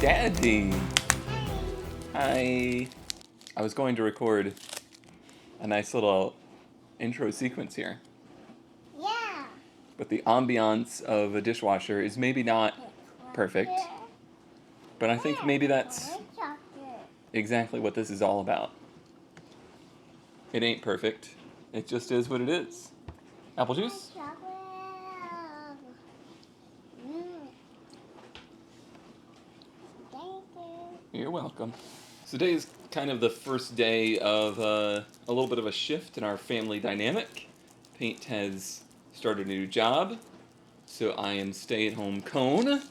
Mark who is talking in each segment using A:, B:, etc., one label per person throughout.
A: Daddy. I was going to record a nice little intro sequence here,
B: Yeah.
A: but the ambiance of a dishwasher is maybe not perfect, but I think maybe that's exactly what this is all about. It ain't perfect. It just is what it is. Apple juice?
B: Thank you.
A: You're welcome. So today is kind of the first day of a little bit of a shift in our family dynamic. Paint has started a new job, so I am stay-at-home cone,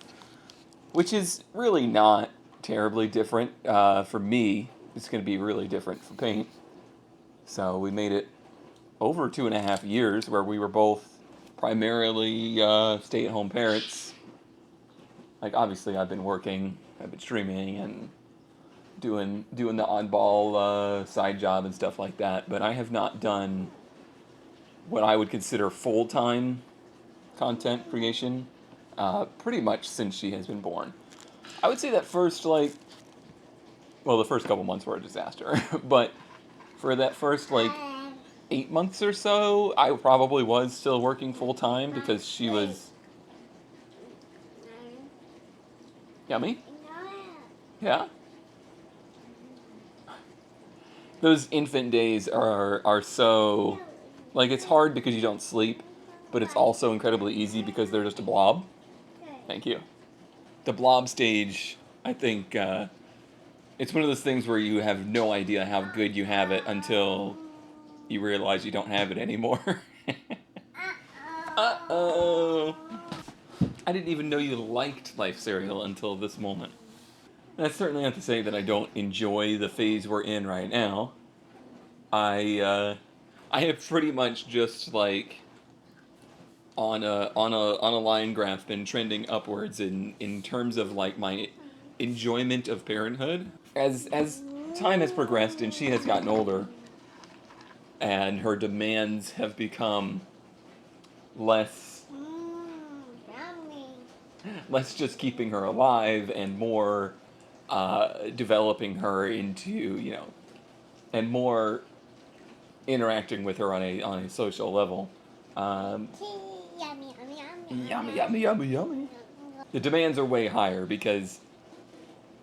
A: which is really not terribly different for me. It's going to be really different for Paint. So we made it over 2.5 years where we were both primarily stay-at-home parents. Like, obviously I've been working, I've been streaming and doing the oddball side job and stuff like that, but I have not done what I would consider full-time content creation pretty much since she has been born. I would say that the first couple months were a disaster, but for that first 8 months or so, I probably was still working full-time because she was yummy. Yeah. Those infant days are so, like, it's hard because you don't sleep, but it's also incredibly easy because they're just a blob. Thank you. The blob stage, I think, it's one of those things where you have no idea how good you have it until you realize you don't have it anymore. Uh-oh. I didn't even know you liked Life cereal until this moment. That's certainly not to say that I don't enjoy the phase we're in right now. I have pretty much just like on a line graph been trending upwards in terms of like my enjoyment of parenthood. As time has progressed and she has gotten older and her demands have become less
B: Yummy.
A: less just keeping her alive and more developing her into, and more interacting with her on a social level. Um,
B: Yummy, yummy, yummy.
A: Yummy, yummy, yummy, yummy. The demands are way higher because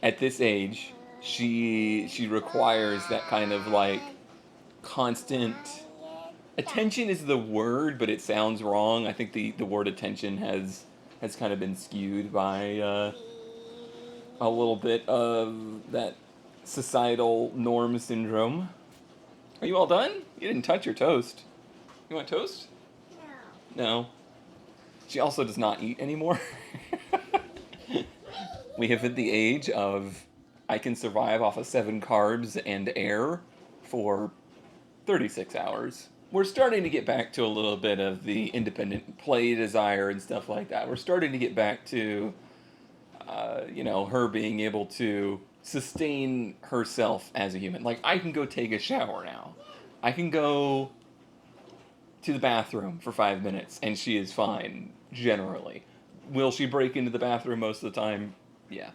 A: at this age, she requires that kind of like constant attention is the word, but it sounds wrong. I think the word attention has kind of been skewed by a little bit of that societal norm syndrome. Are you all done? You didn't touch your toast. You want toast?
B: No.
A: No. She also does not eat anymore. We have hit the age of I can survive off of 7 carbs and air for 36 hours. We're starting to get back to a little bit of the independent play desire and stuff like that. We're starting to get back to, her being able to sustain herself as a human. Like, I can go take a shower now. I can go to the bathroom for 5 minutes and she is fine, generally. Will she break into the bathroom most of the time? Yeah.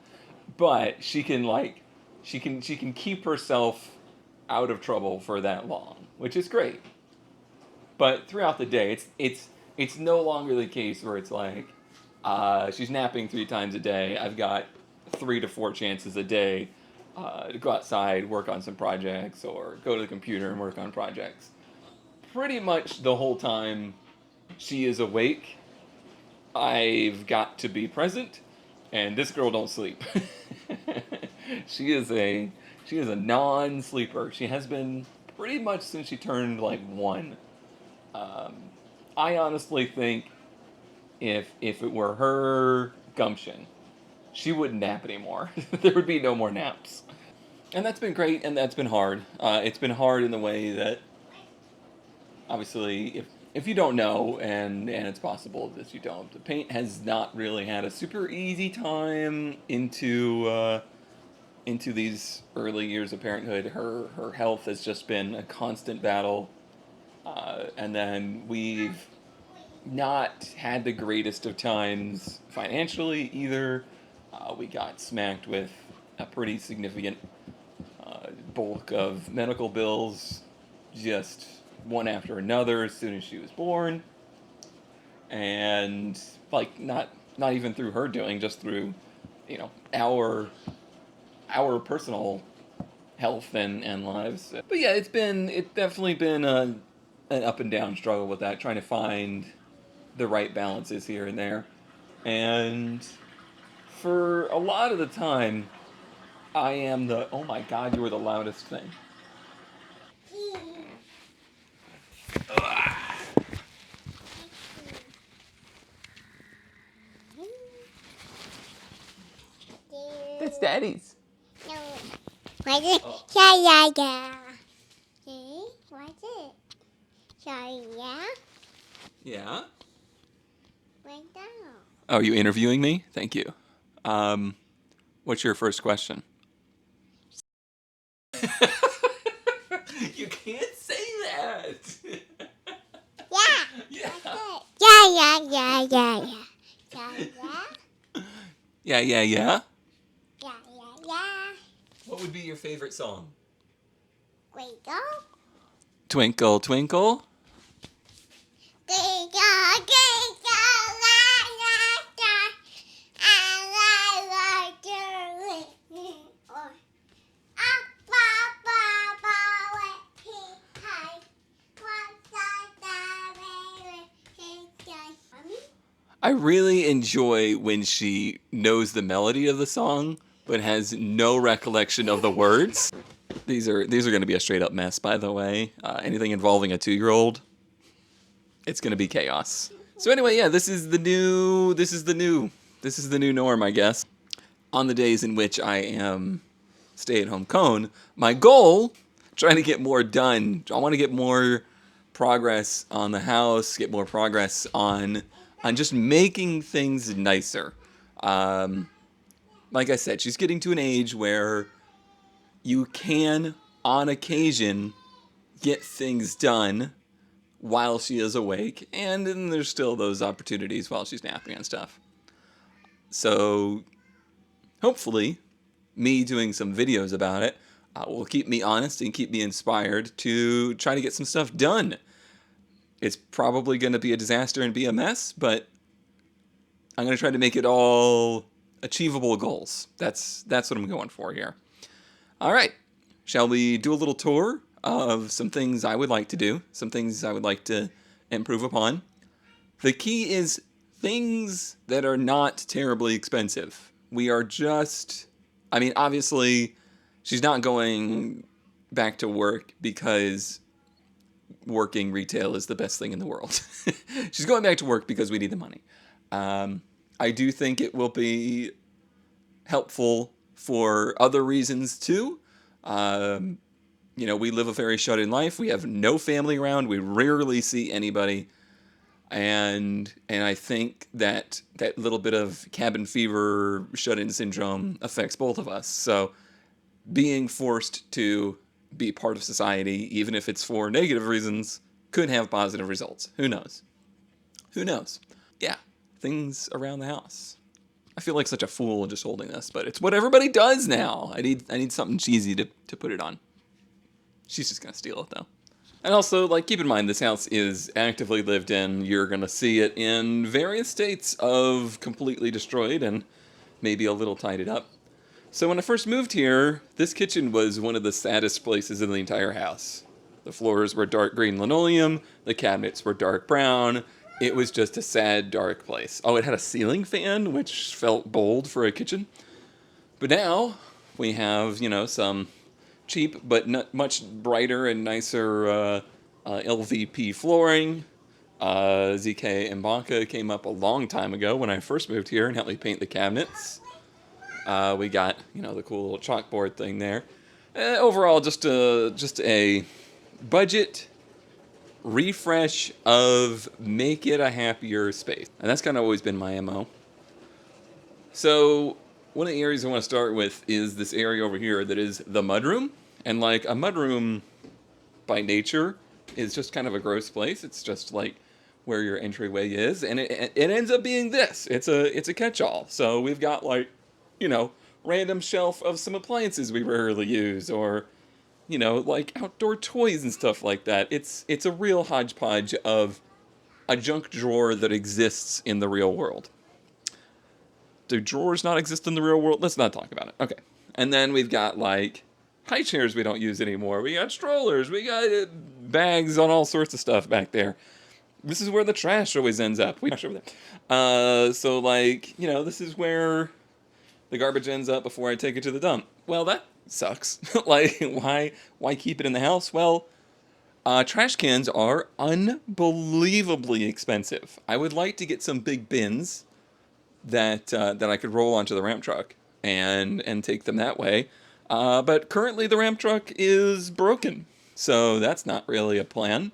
A: But she can keep herself out of trouble for that long, which is great. But throughout the day, it's no longer the case where it's like she's napping 3 times a day. I've got 3 to 4 chances a day to go outside, work on some projects, or go to the computer and work on projects. Pretty much the whole time she is awake, I've got to be present, and this girl don't sleep. She is a non-sleeper. She has been pretty much since she turned like 1. I honestly think if it were her gumption, she wouldn't nap anymore. There would be no more naps. And that's been great, and that's been hard. It's been hard in the way that, obviously, if you don't know, and it's possible that you don't, the Paint has not really had a super easy time into these early years of parenthood. Her health has just been a constant battle, and then we've not had the greatest of times financially either. We got smacked with a pretty significant bulk of medical bills, just one after another as soon as she was born, and like not even through her doing, just through our personal health and lives. But yeah, it's definitely been an up and down struggle with that, trying to find the right balances here and there. And for a lot of the time, I am the oh my god, you were the loudest thing. That's Daddy's.
B: No. What is it?
A: Oh.
B: Yeah, yeah, yeah. Okay, what is it? Sorry, yeah?
A: Yeah.
B: Right down.
A: Oh, are you interviewing me? Thank you. What's your first question? You can't say that.
B: Yeah.
A: Yeah.
B: What's it? Yeah, yeah, yeah, yeah, yeah. Yeah, yeah.
A: Yeah, yeah, yeah.
B: Yeah, yeah, yeah.
A: What would be your favorite song?
B: Wait, go.
A: Twinkle, twinkle.
B: Twinkle, twinkle, little star, I like your or up above our head. What's Mommy?
A: I really enjoy when she knows the melody of the song but has no recollection of the words. These are going to be a straight up mess, by the way. Anything involving a 2-year-old, it's going to be chaos. So anyway, yeah, this is the new norm, I guess. On the days in which I am stay-at-home cone, my goal, trying to get more done. I want to get more progress on the house, get more progress on just making things nicer. Like I said, she's getting to an age where you can, on occasion, get things done while she is awake, and then there's still those opportunities while she's napping and stuff. So, hopefully, me doing some videos about it will keep me honest and keep me inspired to try to get some stuff done. It's probably going to be a disaster and be a mess, but I'm going to try to make it all achievable goals. That's what I'm going for here. All right. Shall we do a little tour of some things I would like to do, some things I would like to improve upon? The key is things that are not terribly expensive. We are just, I mean, obviously, she's not going back to work because working retail is the best thing in the world. She's going back to work because we need the money. I do think it will be helpful for other reasons too. We live a very shut-in life. We have no family around. We rarely see anybody. And I think that little bit of cabin fever, shut-in syndrome affects both of us. So being forced to be part of society, even if it's for negative reasons, could have positive results. Who knows? Who knows? Yeah, things around the house. I feel like such a fool just holding this, but it's what everybody does now. I need something cheesy to put it on. She's just gonna steal it though. And also, keep in mind, this house is actively lived in. You're going to see it in various states of completely destroyed and maybe a little tidied up. So when I first moved here, this kitchen was one of the saddest places in the entire house. The floors were dark green linoleum, the cabinets were dark brown. It was just a sad, dark place. Oh, it had a ceiling fan, which felt bold for a kitchen. But now we have, some cheap but not much brighter and nicer LVP flooring. ZK and Banca came up a long time ago when I first moved here and helped me paint the cabinets. We got the cool little chalkboard thing there. Overall, just a budget refresh of make it a happier space, and that's kind of always been my MO. So one of the areas I want to start with is this area over here that is the mudroom. And a mudroom by nature is just kind of a gross place. It's just where your entryway is, and it ends up being this. It's a catch-all. So we've got random shelf of some appliances we rarely use, or like outdoor toys and stuff like that. It's a real hodgepodge of a junk drawer that exists in the real world. Do drawers not exist in the real world? Let's not talk about it. Okay. And then we've got like high chairs we don't use anymore. We got strollers. We got bags on all sorts of stuff back there. This is where the trash always ends up. We trash over there. So like, this is where the garbage ends up before I take it to the dump. Well, that sucks. Like, why keep it in the house? Well, trash cans are unbelievably expensive. I would like to get some big bins that I could roll onto the ramp truck and take them that way. But currently the ramp truck is broken, so that's not really a plan.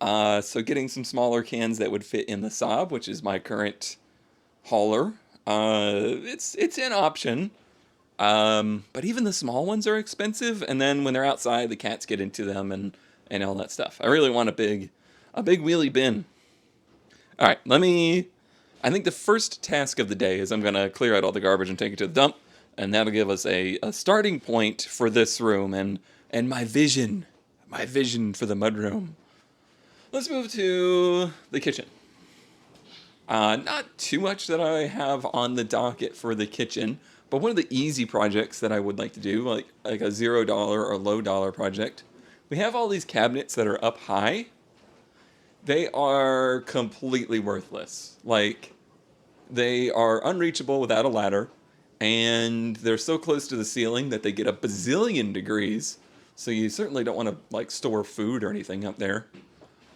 A: So getting some smaller cans that would fit in the Saab, which is my current hauler, it's an option. But even the small ones are expensive, and then when they're outside, the cats get into them and all that stuff. I really want a big wheelie bin. All right, I think the first task of the day is I'm going to clear out all the garbage and take it to the dump, and that'll give us a starting point for this room and my vision for the mudroom. Let's move to the kitchen. Not too much that I have on the docket for the kitchen, but one of the easy projects that I would like to do, like a $0 or low dollar project, we have all these cabinets that are up high. They are completely worthless. Like, they are unreachable without a ladder, and they're so close to the ceiling that they get a bazillion degrees, so you certainly don't want to, like, store food or anything up there.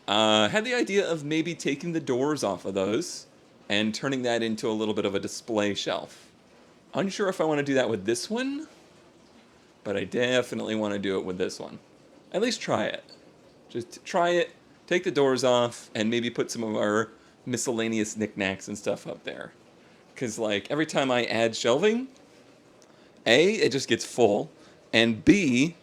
A: Had the idea of maybe taking the doors off of those and turning that into a little bit of a display shelf. Unsure if I want to do that with this one, but I definitely want to do it with this one. At least try it. Just try it, take the doors off, and maybe put some of our miscellaneous knickknacks and stuff up there. Because, like, every time I add shelving, A, it just gets full, and B,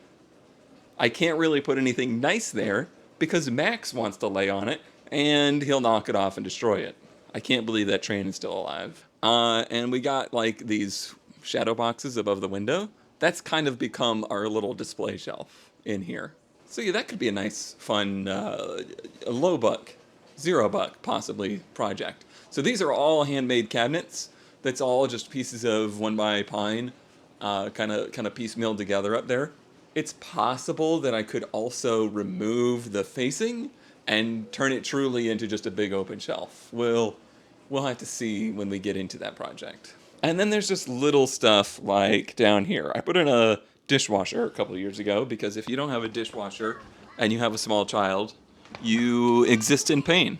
A: I can't really put anything nice there because Max wants to lay on it, and he'll knock it off and destroy it. I can't believe that train is still alive. And we got, like, these shadow boxes above the window. That's kind of become our little display shelf in here. So yeah, that could be a nice, fun, low buck, $0 possibly project. So these are all handmade cabinets. That's all just pieces of 1x pine, kind of piecemealed together up there. It's possible that I could also remove the facing and turn it truly into just a big open shelf. We'll have to see when we get into that project. And then there's just little stuff like down here. I put in a dishwasher a couple of years ago because if you don't have a dishwasher and you have a small child, you exist in pain.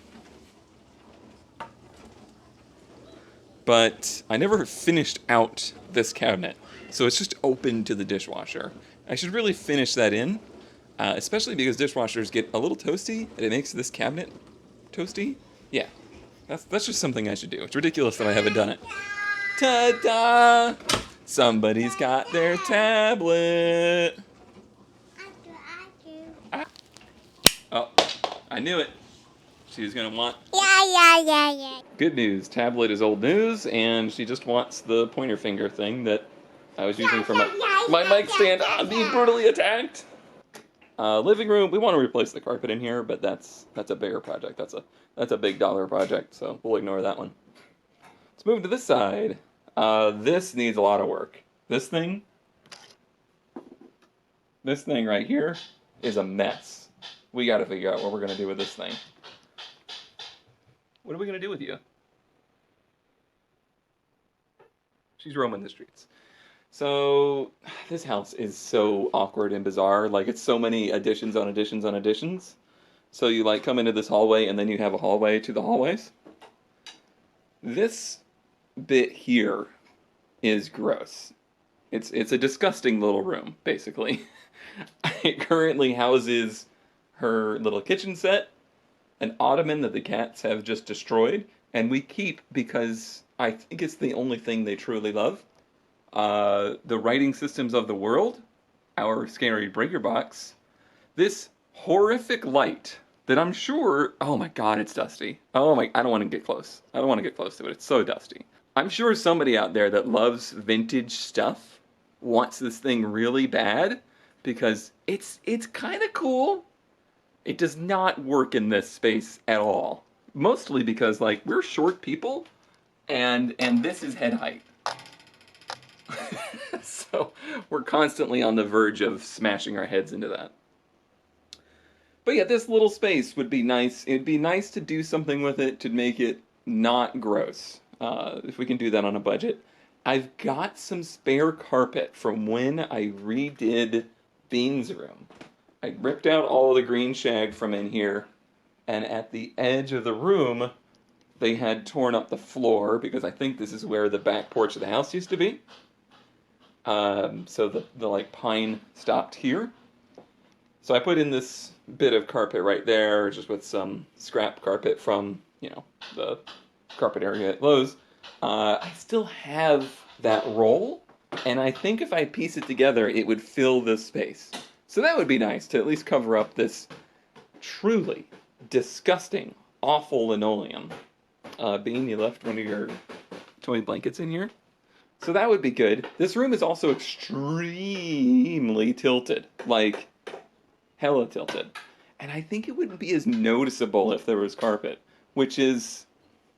A: But I never finished out this cabinet, so it's just open to the dishwasher. I should really finish that in, especially because dishwashers get a little toasty, and it makes this cabinet toasty. Yeah, that's just something I should do. It's ridiculous that I haven't done it. Ta-da! Somebody's got their tablet. Ah. Oh, I knew it. She was going to want...
B: Yeah.
A: Good news. Tablet is old news, and she just wants the pointer finger thing that I was using for my mic stand. I'm being brutally attacked. Living room. We want to replace the carpet in here, but that's a bigger project. That's a big dollar project, so we'll ignore that one. Let's move to this side. This needs a lot of work. This thing right here is a mess. We got to figure out what we're going to do with this thing. What are we going to do with you? She's roaming the streets. So, this house is so awkward and bizarre. Like, it's so many additions on additions on additions. So you, like, come into this hallway, and then you have a hallway to the hallways. This bit here is gross. It's a disgusting little room, basically. It currently houses her little kitchen set, an ottoman that the cats have just destroyed, and we keep because I think it's the only thing they truly love. The writing systems of the world, our scary breaker box, this horrific light that I'm sure, oh my god, it's dusty. Oh my, I don't want to get close. I don't want to get close to it. It's so dusty. I'm sure somebody out there that loves vintage stuff wants this thing really bad because it's kind of cool. It does not work in this space at all. Mostly because like we're short people and this is head height. So we're constantly on the verge of smashing our heads into that. But yeah, this little space would be nice. It'd be nice to do something with it to make it not gross. If we can do that on a budget. I've got some spare carpet from when I redid Bean's room. I ripped out all the green shag from in here, and at the edge of the room, they had torn up the floor because I think this is where the back porch of the house used to be. So the like pine stopped here. So I put in this bit of carpet right there, just with some scrap carpet from, the carpet area at Lowe's. I still have that roll, and I think if I piece it together, it would fill this space. So that would be nice to at least cover up this truly disgusting, awful linoleum. Bean, you left one of your toy blankets in here. So that would be good. This room is also extremely tilted. Like, hella tilted. And I think it wouldn't be as noticeable if there was carpet, which is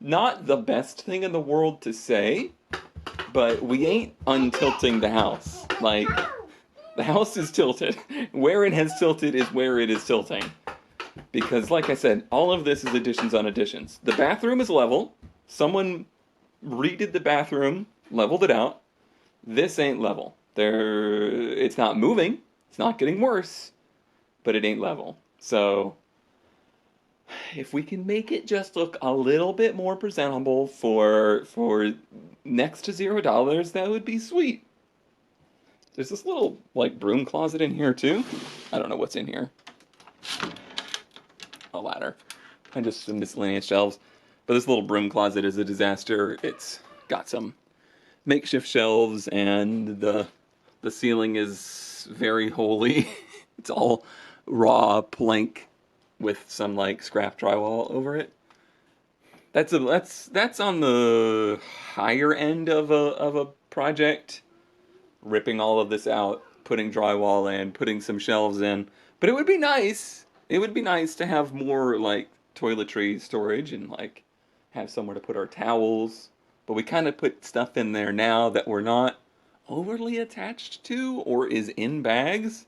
A: not the best thing in the world to say, but we ain't untilting the house. Like, the house is tilted. Where it has tilted is where it is tilting. Because, like I said, all of this is additions on additions. The bathroom is level. Someone redid the bathroom, leveled it out. This ain't level. It's not moving. It's not getting worse. But it ain't level. So, if we can make it just look a little bit more presentable for next to $0, that would be sweet. There's this little, like, broom closet in here, too. I don't know what's in here. A ladder. And just some miscellaneous shelves. But this little broom closet is a disaster. It's got some makeshift shelves, and the ceiling is very holy. It's all raw plank with some like scrap drywall over it. That's on the higher end of a project. Ripping all of this out, putting drywall in, putting some shelves in. But it would be nice. It would be nice to have more like toiletry storage and like have somewhere to put our towels. But we kind of put stuff in there now that we're not overly attached to or is in bags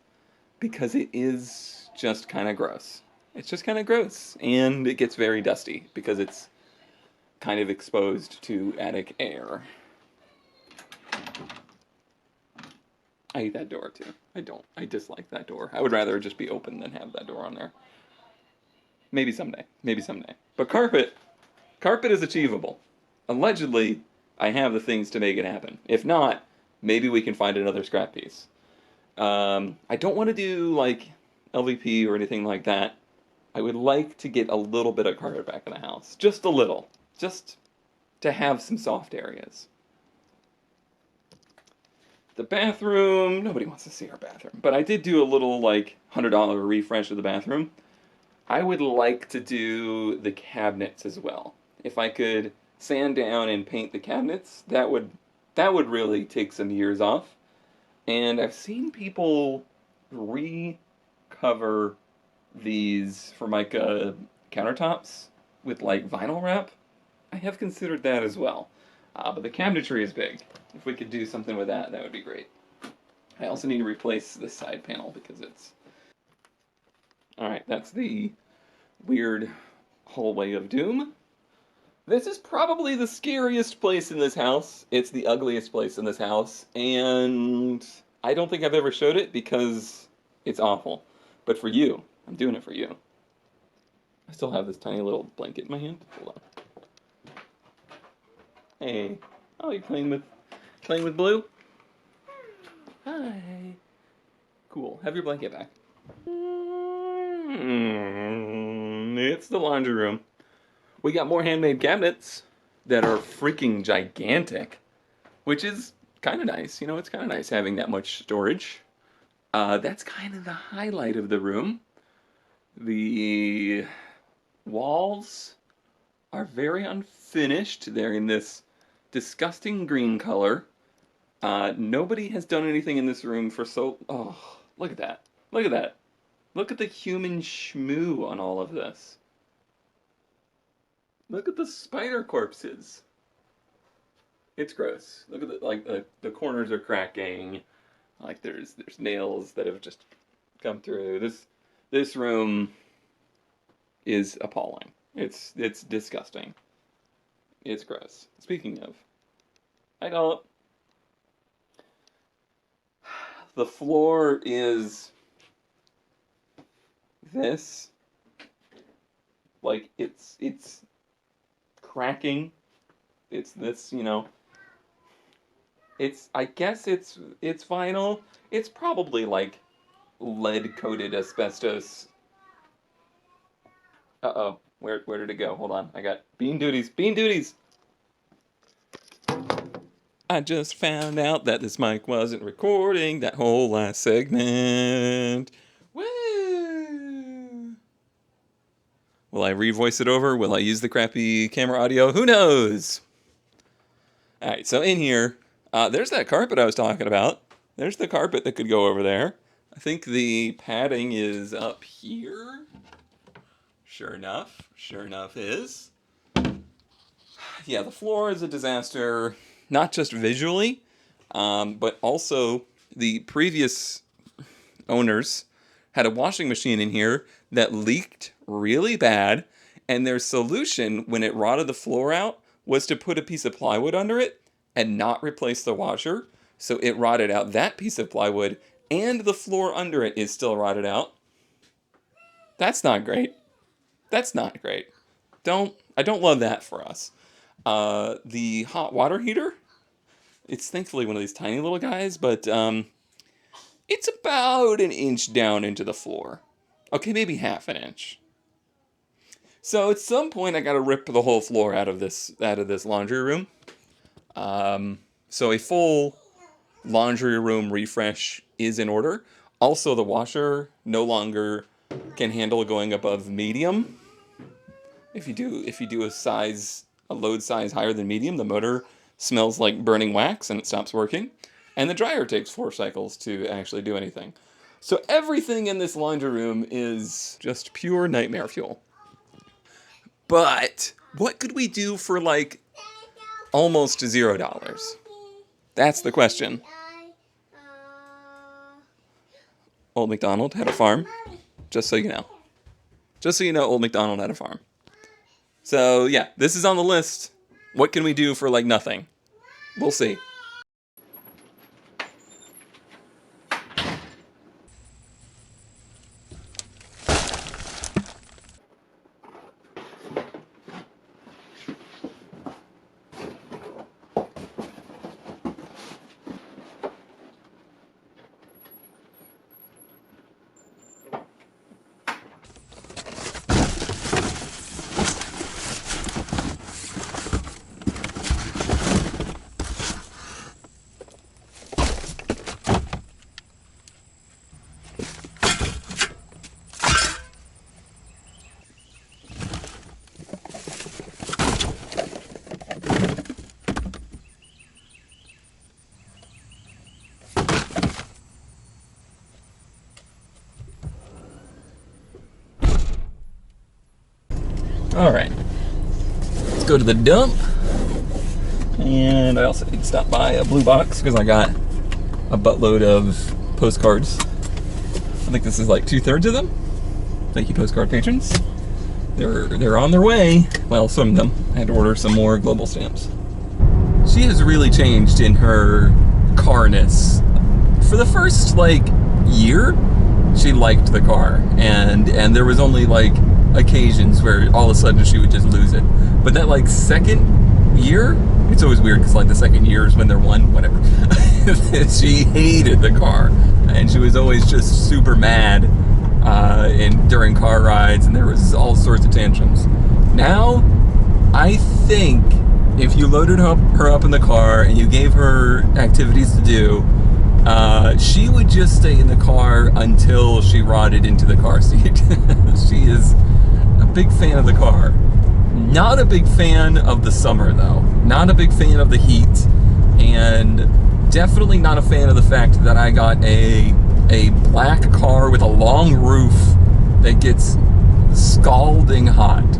A: because it is just kind of gross. It's just kind of gross. And it gets very dusty because it's kind of exposed to attic air. I hate that door too. I dislike that door. I would rather it just be open than have that door on there. Maybe someday. But carpet is achievable. Allegedly, I have the things to make it happen. If not, maybe we can find another scrap piece. I don't want to do like LVP or anything like that. I would like to get a little bit of carpet back in the house. Just a little. Just to have some soft areas. The bathroom, nobody wants to see our bathroom. But I did do a little like $100 refresh of the bathroom. I would like to do the cabinets as well. If I could sand down and paint the cabinets, that would really take some years off. And I've seen people recover these Formica countertops with like vinyl wrap. I have considered that as well. But the cabinetry is big. If we could do something with that, that would be great. I also need to replace this side panel because it's... Alright, that's the weird hallway of doom. This is probably the scariest place in this house. It's the ugliest place in this house. And I don't think I've ever showed it because it's awful. But for you, I'm doing it for you. I still have this tiny little blanket in my hand. Hold on. Hey. Oh, you're playing with Blue? Hi. Cool. Have your blanket back. It's the laundry room. We got more handmade cabinets that are freaking gigantic, which is kind of nice. It's kind of nice having that much storage. That's kind of the highlight of the room. The walls are very unfinished. They're in this disgusting green color. Nobody has done anything in this room for so... Oh, look at that. Look at that. Look at the human shmoo on all of this. Look at the spider corpses. It's gross. Look at the corners are cracking. Like there's nails that have just come through. This room is appalling. It's disgusting. It's gross. Speaking of, I don't. The floor is this. Like it's cracking. It's this, I guess it's vinyl. It's probably like lead coated asbestos. Uh-oh. Where did it go? Hold on. I got bean duties. Bean duties. I just found out that this mic wasn't recording that whole last segment. Woo! Will I revoice it over? Will I use the crappy camera audio? Who knows? Alright, so in here, there's that carpet I was talking about. There's the carpet that could go over there. I think the padding is up here. Sure enough is. Yeah, the floor is a disaster, not just visually, but also the previous owners had a washing machine in here that leaked really bad, and their solution when it rotted the floor out was to put a piece of plywood under it and not replace the washer. So it rotted out that piece of plywood, and the floor under it is still rotted out. That's not great. That's not great. I don't love that for us. The hot water heater, it's thankfully one of these tiny little guys, but it's about an inch down into the floor. Okay, maybe half an inch. So at some point I gotta rip the whole floor out of this laundry room. So a full laundry room refresh is in order. Also, the washer no longer can handle going above medium. If you do a load size higher than medium, the motor smells like burning wax and it stops working. And the dryer takes 4 cycles to actually do anything. So everything in this laundry room is just pure nightmare fuel. But what could we do for like almost $0? That's the question. Old MacDonald had a farm, just so you know. Just so you know, Old MacDonald had a farm. So yeah, this is on the list. What can we do for like nothing? We'll see. Alright, let's go to the dump, and I also need to stop by a blue box because I got a buttload of postcards. I think this is like 2/3 of them. Thank you, postcard patrons. They're on their way. Well, some of them. I had to order some more global stamps. She has really changed in her carness. For the first like year, she liked the car, and there was only like occasions where all of a sudden she would just lose it. But that like second year, it's always weird because like the second year is when they're one, whatever. She hated the car, and she was always just super mad during car rides, and there was all sorts of tantrums. Now, I think if you loaded her up in the car and you gave her activities to do, She would just stay in the car until she rotted into the car seat. She is a big fan of the car. Not a big fan of the summer, though. Not a big fan of the heat, and definitely not a fan of the fact that I got a black car with a long roof that gets scalding hot.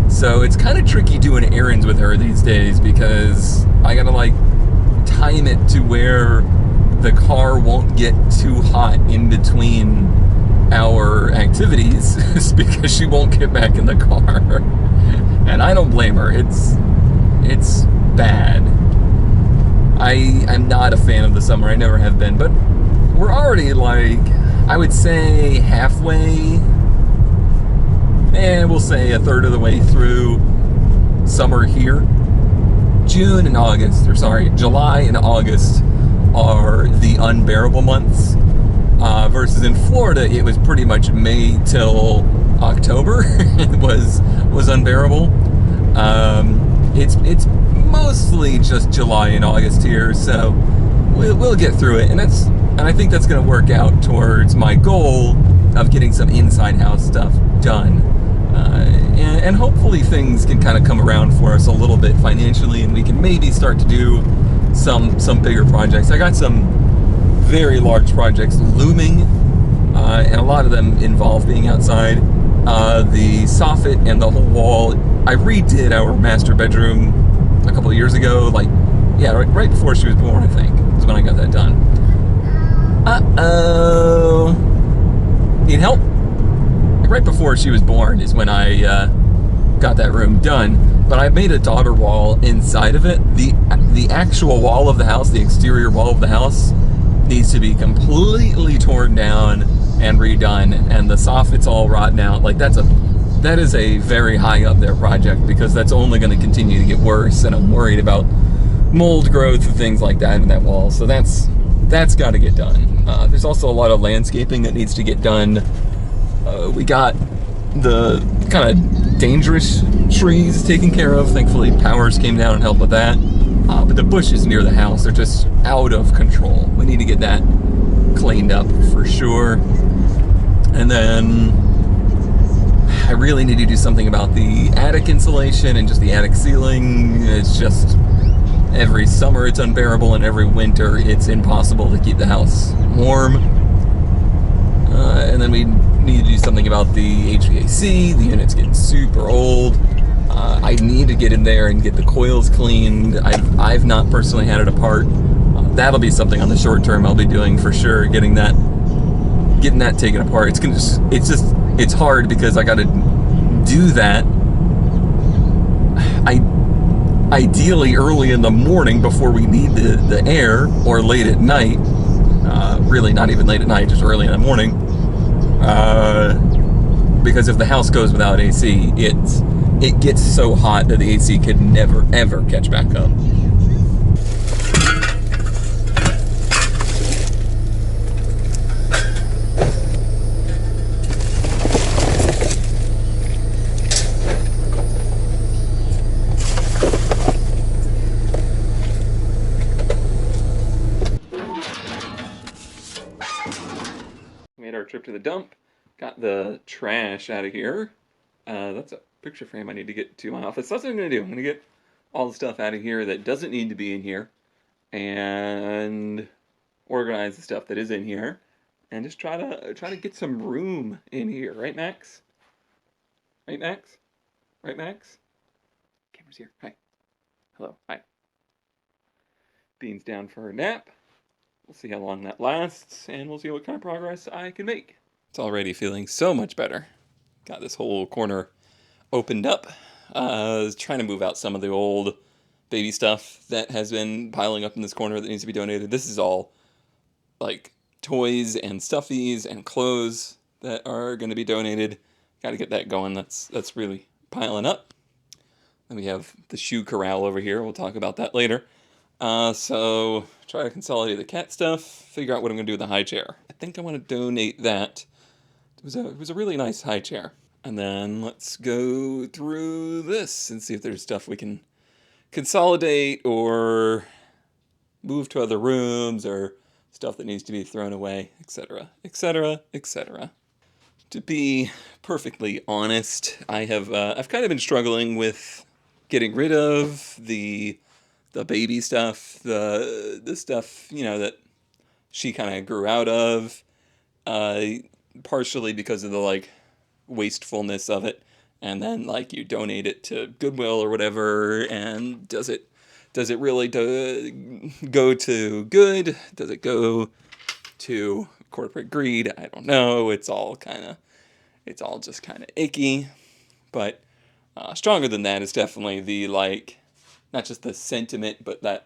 A: So it's kind of tricky doing errands with her these days because I gotta like time it to where the car won't get too hot in between our activities because she won't get back in the car. And I don't blame her. It's bad. I'm not a fan of the summer. I never have been, but we're already like, I would say halfway, and we'll say a third of the way through summer here. July and August are the unbearable months. Versus in Florida, it was pretty much May till October. It was unbearable. It's mostly just July and August here, so we'll get through it, and I think that's going to work out towards my goal of getting some inside house stuff done. And hopefully things can kind of come around for us a little bit financially, and we can maybe start to do some bigger projects. I got some very large projects looming, and a lot of them involve being outside. The soffit and the whole wall. I redid our master bedroom a couple of years ago, right before she was born, I think, is when I got that done. Uh-oh. Need help? Right before she was born is when I got that room done, but I made a daughter wall inside of it. The actual wall of the house, the exterior wall of the house, needs to be completely torn down and redone, and the soffit's all rotten out. Like that is a very high up there project because that's only going to continue to get worse, and I'm worried about mold growth and things like that in that wall. So that's got to get done. There's also a lot of landscaping that needs to get done. We got the kind of dangerous trees taken care of. Thankfully, Powers came down and helped with that. But the bushes near the house are just out of control. We need to get that cleaned up for sure. And then I really need to do something about the attic insulation and just the attic ceiling. It's just every summer it's unbearable, and every winter it's impossible to keep the house warm. And then we need to do something about the HVAC. The unit's getting super old. I need to get in there and get the coils cleaned. I've not personally had it apart. That'll be something on the short term I'll be doing for sure. Getting that taken apart. It's hard because I got to do that. Ideally early in the morning before we need the air, or late at night. Really not even late at night, just early in the morning. Because if the house goes without AC, it gets so hot that the AC could never ever catch back up. Made our trip to the dump, got the trash out of here. That's a picture frame I need to get to my office. That's what I'm going to do. I'm going to get all the stuff out of here that doesn't need to be in here and organize the stuff that is in here and just try to get some room in here. Right, Max? Right, Max? Right, Max? Camera's here. Hi. Hello. Hi. Bean's down for her nap. We'll see how long that lasts, and we'll see what kind of progress I can make. It's already feeling so much better. Got this whole corner opened up. Trying to move out some of the old baby stuff that has been piling up in this corner that needs to be donated. This is all like toys and stuffies and clothes that are going to be donated. Got to get that going. That's really piling up. Then we have the shoe corral over here. We'll talk about that later. So try to consolidate the cat stuff, figure out what I'm going to do with the high chair. I think I want to donate that. It was a really nice high chair. And then let's go through this and see if there's stuff we can consolidate or move to other rooms or stuff that needs to be thrown away, etc., etc., etc. To be perfectly honest, I've kind of been struggling with getting rid of the baby stuff, the stuff that she kind of grew out of, uh, partially because of the wastefulness of it, and then you donate it to Goodwill or whatever, and does it really go to good? Does it go to corporate greed? I don't know. It's all just kind of icky. But stronger than that is definitely the not just the sentiment, but that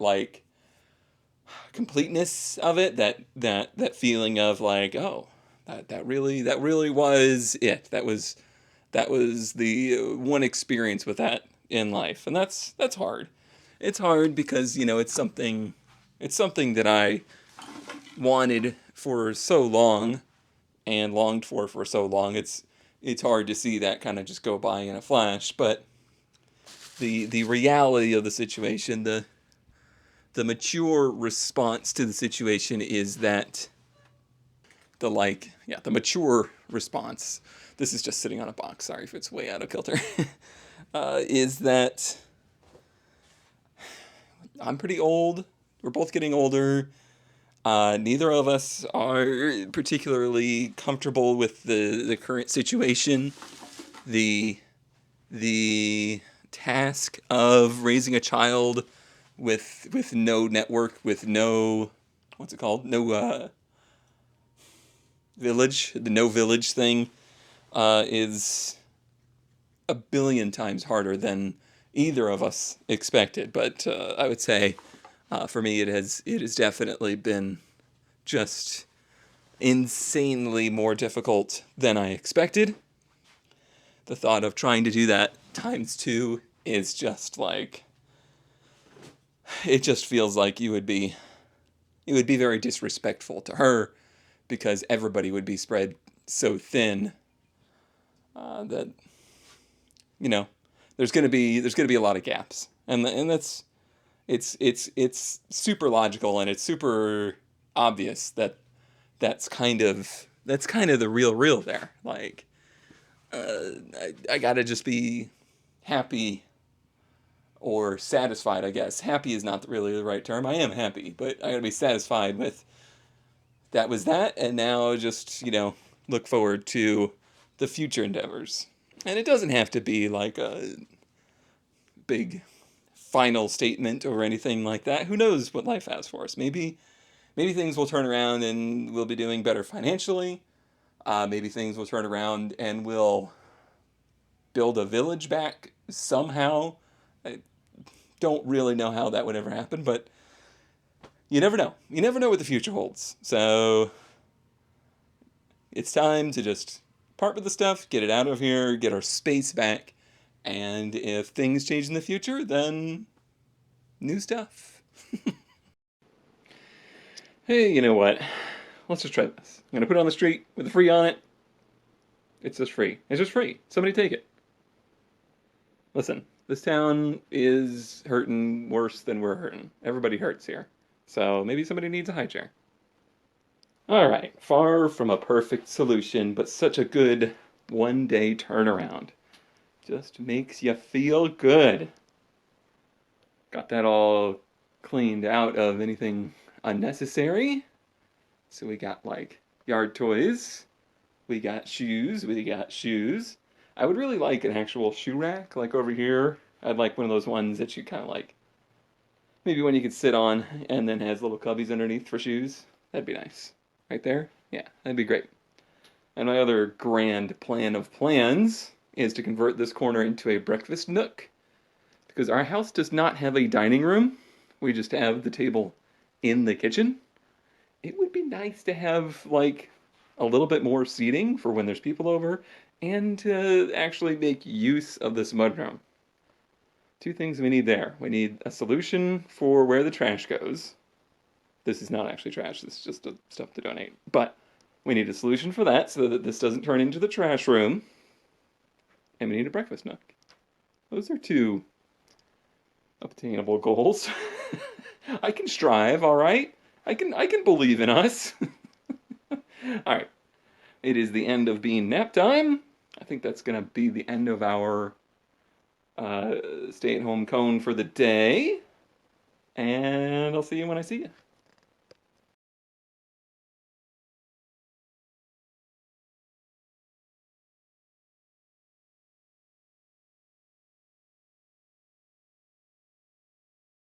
A: completeness of it. That feeling of oh, that really was it. That was the one experience with that in life, and that's hard. It's hard because it's something that I wanted for so long and longed for so long. It's hard to see that kind of just go by in a flash, but the reality of the situation, the mature response to the situation is that the mature response. This is just sitting on a box. Sorry if it's way out of kilter. Is that I'm pretty old. We're both getting older. Neither of us are particularly comfortable with the current situation. The the task of raising a child with no network, with no what's it called? No village. The no village thing is a billion times harder than either of us expected. But I would say for me it has definitely been just insanely more difficult than I expected. The thought of trying to do that times two is just it just feels like it would be very disrespectful to her because everybody would be spread so thin that you know there's gonna be a lot of gaps, and that's it's super logical, and it's super obvious that that's kind of the real there. I gotta just be happy or satisfied, I guess. Happy is not really the right term. I am happy, but I gotta be satisfied with that was that, and now just look forward to the future endeavors. And it doesn't have to be like a big final statement or anything like that. Who knows what life has for us? Maybe things will turn around and we'll be doing better financially. Maybe things will turn around and we'll build a village back somehow. I don't really know how that would ever happen, but you never know. You never know what the future holds. So it's time to just part with the stuff, get it out of here, get our space back, and if things change in the future, then new stuff. Hey, you know what? Let's just try this. I'm gonna put it on the street with a free on it. It's just free. It's just free. Somebody take it. Listen, this town is hurting worse than we're hurting. Everybody hurts here. So maybe somebody needs a high chair. Alright, far from a perfect solution, but such a good one-day turnaround. Just makes you feel good. Got that all cleaned out of anything unnecessary. So we got yard toys, we got shoes, I would really like an actual shoe rack, like over here. I'd like one of those ones that you kind of maybe one you could sit on and then has little cubbies underneath for shoes. That'd be nice. Right there? Yeah, that'd be great. And my other grand plan of plans is to convert this corner into a breakfast nook. Because our house does not have a dining room. We just have the table in the kitchen. It would be nice to have a little bit more seating for when there's people over and to actually make use of this mudroom. Two things we need there. We need a solution for where the trash goes. This is not actually trash, this is just stuff to donate. But we need a solution for that so that this doesn't turn into the trash room. And we need a breakfast nook. Those are two obtainable goals. I can strive, all right? I can believe in us. All right. It is the end of being nap time. I think that's gonna be the end of our stay-at-home cone for the day. And I'll see you when I see you.